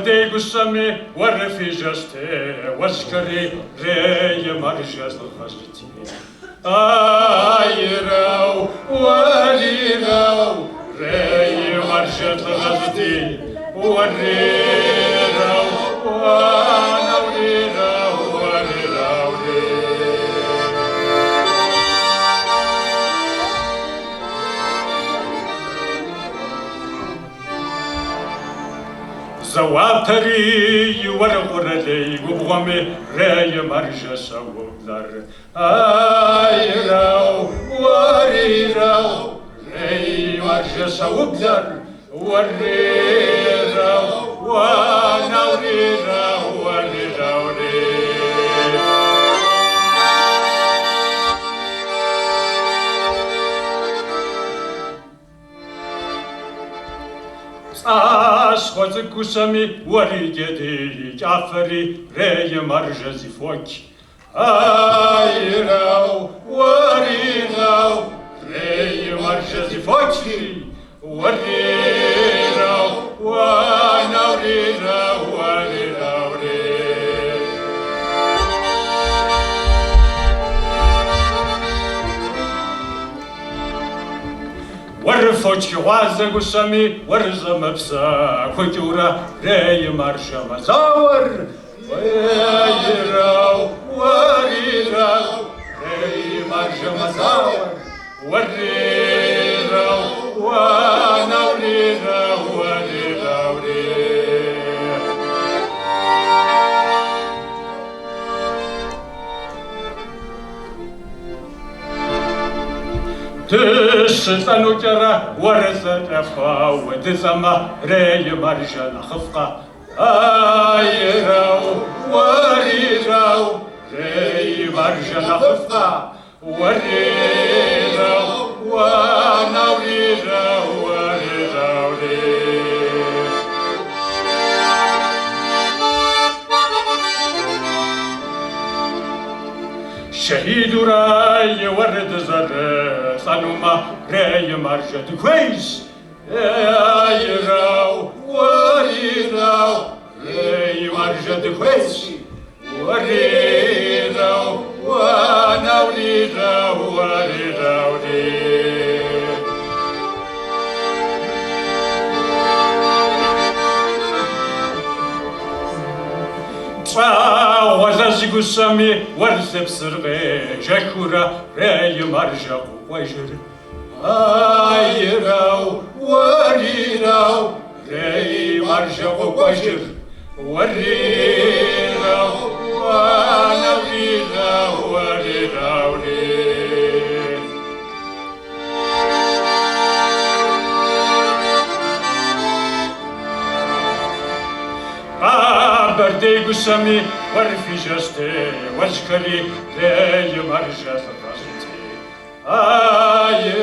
بردي قسمي ورفي جستي واسكري ري مرجز الغزتي راو ولي راو ري مرجز الغزتي وري راو وانا ولي راو ولي راو زواتري ورغر لي وبغمي راي مرجس وبلر راو وري راو راي مرجس وبلر وري راو وانا وري راو وري راو خود قسمي وريجدي جعفري ري مرجزي فوق راو وري راو ري مرجزي فوقي وري راو وانا وري راو وري راو ورفوتش وازا قسمي ورزا مبسا كجورا ري مرشا مزاور ويراو وريراو ري مرشا مزاور وريراو وانا وريراو وريراو تستنو جرا ورثة أفا وتزما ري مرجل خفقة راو وريراو ري مرجل خفقة وريراو وانا وريراو وريراو شهيد راي ورد زر صنوما راي مرشد كويس راو وريراو راي مرشد كويس وريراو وانا وريراو وريراو وزازي قسمي ورثب سرغي جاكورا راي مرجع وجر راو وريراو راي مرجع وجر وريراو وانا وريراو وريراو بردي قسمي ورفي جستي واشكري ري مرجز الرزتي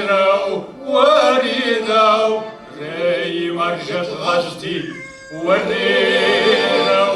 راو وريراو ري مرجز غزتي وريراو